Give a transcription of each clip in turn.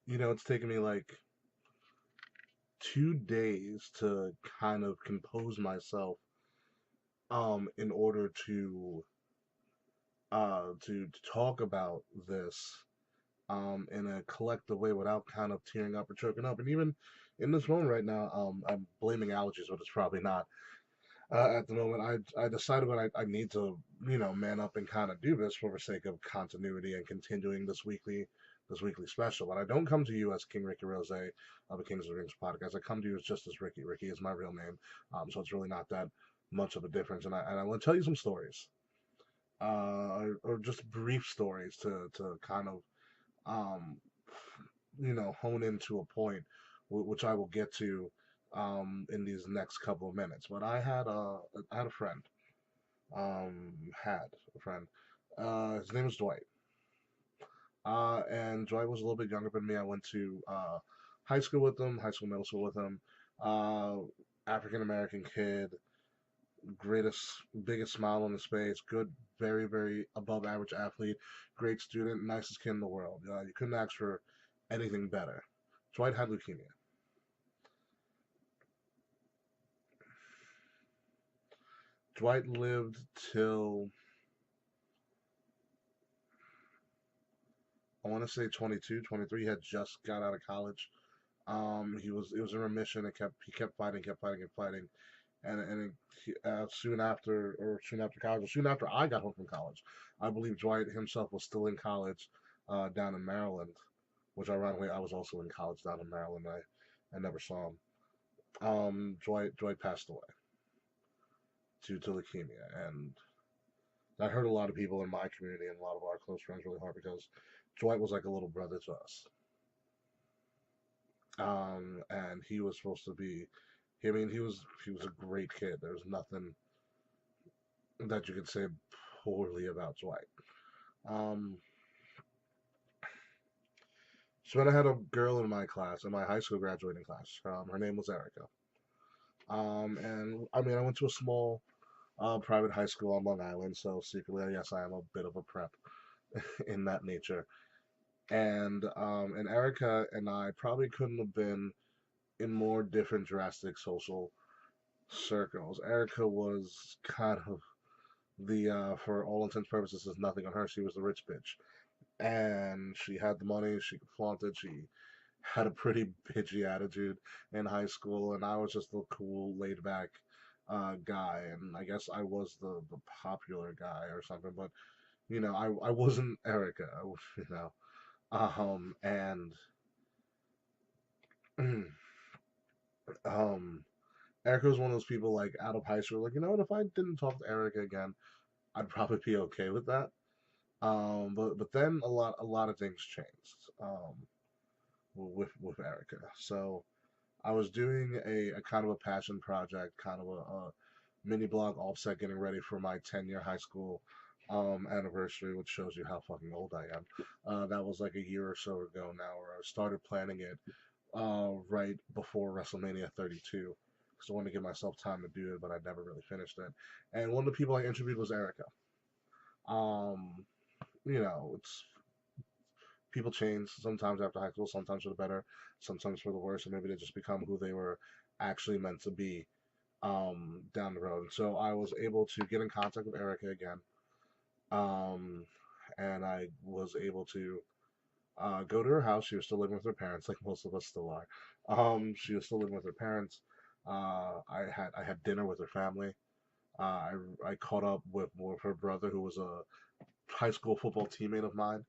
It's taken me like 2 days to kind of compose myself, in order to talk about this, in a collective way without kind of tearing up or choking up. And even in this moment right now, I'm blaming allergies, but it's probably not. At the moment, I decided that I need to, man up and kind of do this for the sake of continuity and continuing this weekly special. But I don't come to you as King Ricky Rose of the Kings of the Rings podcast. I come to you as just as Ricky. Ricky is my real name, so it's really not that much of a difference. And I want to tell you some stories, or just brief stories to kind of, um, hone into a point, which I will get to, in these next couple of minutes. But I had a friend, had a friend. His name was Dwight. And Dwight was a little bit younger than me. I went to high school with him, high school, middle school with him. Uh, African American kid, greatest, biggest smile on his face, good, very, very above average athlete, great student, nicest kid in the world. You couldn't ask for anything better. Dwight had leukemia. Dwight lived till, I want to say 22, 23. He had just got out of college. It was in remission. He kept fighting, kept fighting, kept fighting, soon after college, or soon after I got home from college, I believe Dwight himself was still in college, down in Maryland, which ironically I was also in college down in Maryland. I never saw him. Dwight passed away to leukemia, and that hurt a lot of people in my community and a lot of our close friends really hard because Dwight was like a little brother to us. And he was supposed to be. I mean, he was a great kid. There's nothing that you could say poorly about Dwight. Um, so then I had a girl in my class, in my high school graduating class. Her name was Erica. And I mean, I went to a small, private high school on Long Island, so secretly, yes, I am a bit of a prep in that nature. And Erica and I probably couldn't have been in more different drastic social circles. Erica was kind of for all intents and purposes, there's nothing on her. She was the rich bitch, and she had the money. She could flaunt it. She had a pretty bitchy attitude in high school, and I was just the cool, laid back, guy. And I guess I was the popular guy or something. But I wasn't Erica. You know, and um, Erica was one of those people like out of high school, like, you know what? If I didn't talk to Erica again, I'd probably be okay with that. But then a lot of things changed, with Erica. So I was doing a kind of a passion project, kind of a mini blog offset, getting ready for my 10-year high school, anniversary, which shows you how fucking old I am. That was like a year or so ago now, where I started planning it, right before WrestleMania 32. Because I wanted to give myself time to do it, but I never really finished it. And one of the people I interviewed was Erica. Um, it's people change sometimes after high school, sometimes for the better, sometimes for the worse, and maybe they just become who they were actually meant to be, down the road. So I was able to get in contact with Erica again, um, and I was able to, go to her house. She was still living with her parents, like most of us still are. She was still living with her parents. I had dinner with her family. I caught up with her brother, who was a high school football teammate of mine.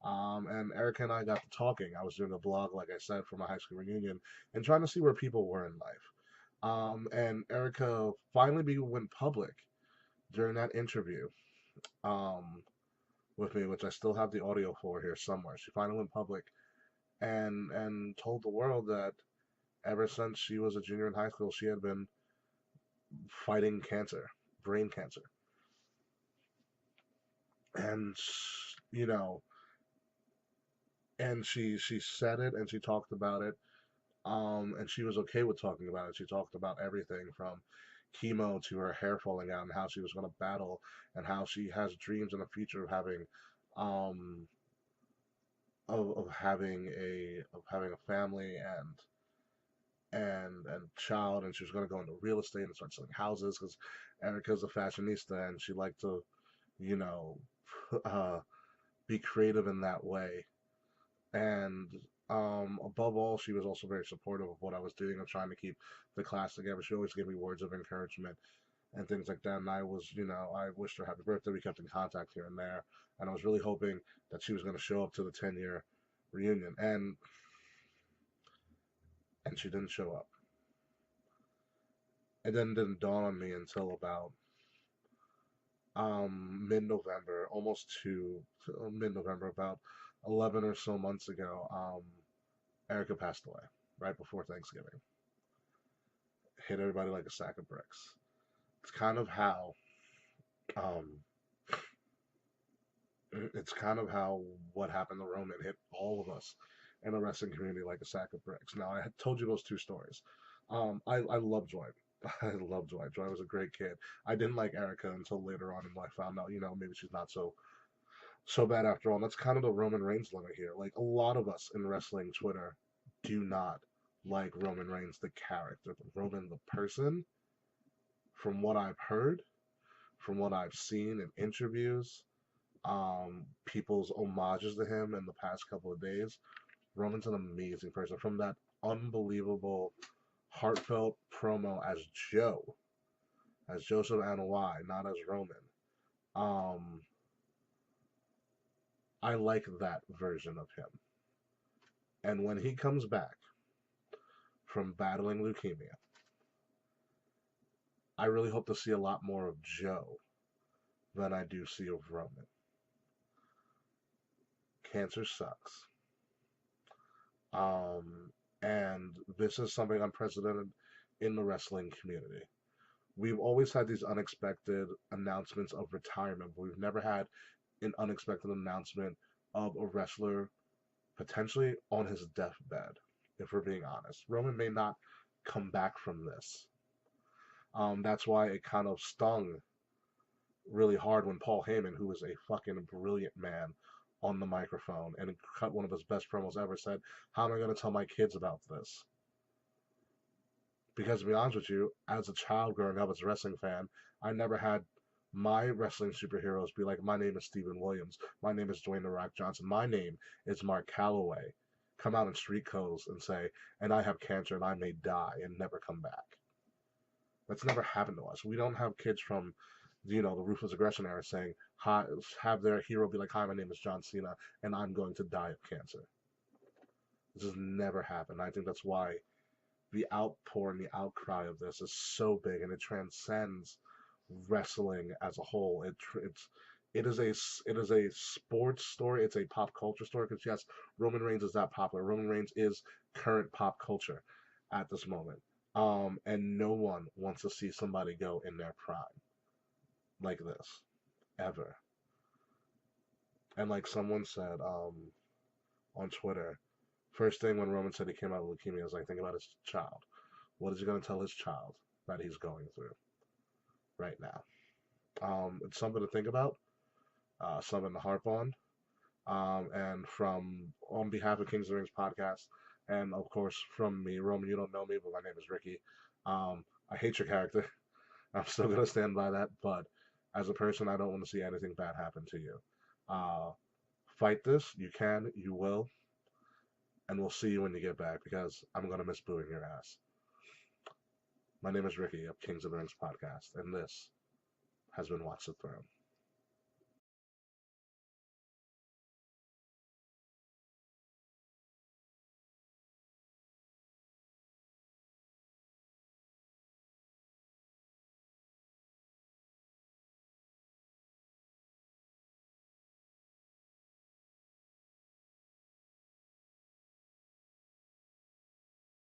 And Erica and I got to talking. I was doing a blog, like I said, for my high school reunion and trying to see where people were in life. And Erica finally went public during that interview, um, with me, which I still have the audio for here somewhere. She finally went public and told the world that ever since she was a junior in high school, she had been fighting cancer, brain cancer. And, you know, and she said it and she talked about it, and she was okay with talking about it. She talked about everything from chemo to her hair falling out and how she was going to battle and how she has dreams in the future of having, um, of having a family and child, and she was going to go into real estate and start selling houses because Erica's a fashionista and she liked to, you know, uh, be creative in that way. And above all, she was also very supportive of what I was doing. I'm trying to keep the class together. She always gave me words of encouragement and things like that. And I was, I wished her happy birthday. We kept in contact here and there. And I was really hoping that she was going to show up to the 10-year reunion. And she didn't show up. It then didn't dawn on me until about mid-November, almost to mid-November, about 11 or so months ago. Erica passed away right before Thanksgiving. Hit everybody like a sack of bricks. It's kind of how um, it's kind of how what happened to Roman hit all of us in the wrestling community like a sack of bricks. Now, I had told you those two stories. I love Joy. I love Joy. Joy was a great kid. I didn't like Erica until later on in life. Found out, maybe she's not so bad after all. And that's kind of the Roman Reigns limit here. Like a lot of us in wrestling Twitter do not like Roman Reigns the character, but Roman the person. From what I've heard, from what I've seen in interviews, people's homages to him in the past couple of days. Roman's an amazing person. From that unbelievable, heartfelt promo as Joe, as Joseph Anoa'i, not as Roman. Um, I like that version of him. And when he comes back from battling leukemia, I really hope to see a lot more of Joe than I do see of Roman. Cancer sucks. And this is something unprecedented in the wrestling community. We've always had these unexpected announcements of retirement, but we've never had an unexpected announcement of a wrestler potentially on his deathbed, if we're being honest. Roman may not come back from this. That's why it kind of stung really hard when Paul Heyman, who was a fucking brilliant man on the microphone and cut one of his best promos ever, said, "How am I going to tell my kids about this?" Because to be honest with you, as a child growing up as a wrestling fan, I never had my wrestling superheroes be like, "My name is Steven Williams. My name is Dwayne The Rock Johnson. My name is Mark Calloway." Come out in street clothes and say, "And I have cancer and I may die and never come back." That's never happened to us. We don't have kids from, the Ruthless Aggression era saying, "Hi," have their hero be like, "Hi, my name is John Cena and I'm going to die of cancer." This has never happened. I think that's why the outpour and the outcry of this is so big, and it transcends wrestling as a whole. It is a sports story. It's a pop culture story because yes, Roman Reigns is that popular. Roman Reigns is current pop culture at this moment. And no one wants to see somebody go in their prime like this ever. And like someone said on Twitter, first thing when Roman said he came out of leukemia, I was like, think about his child. What is he going to tell his child that he's going through right now? It's something to think about, something to harp on. And from on behalf of Kings of the Rings podcast, and of course from me, Roman, you don't know me, but my name is Rickie. I hate your character. I'm still gonna stand by that, but as a person, I don't want to see anything bad happen to you. Uh, Fight this. You can. You will. And we'll see you when you get back because I'm gonna miss booing your ass. My name is Rickie of Kings of the Rings podcast, and this has been Watch the Throne.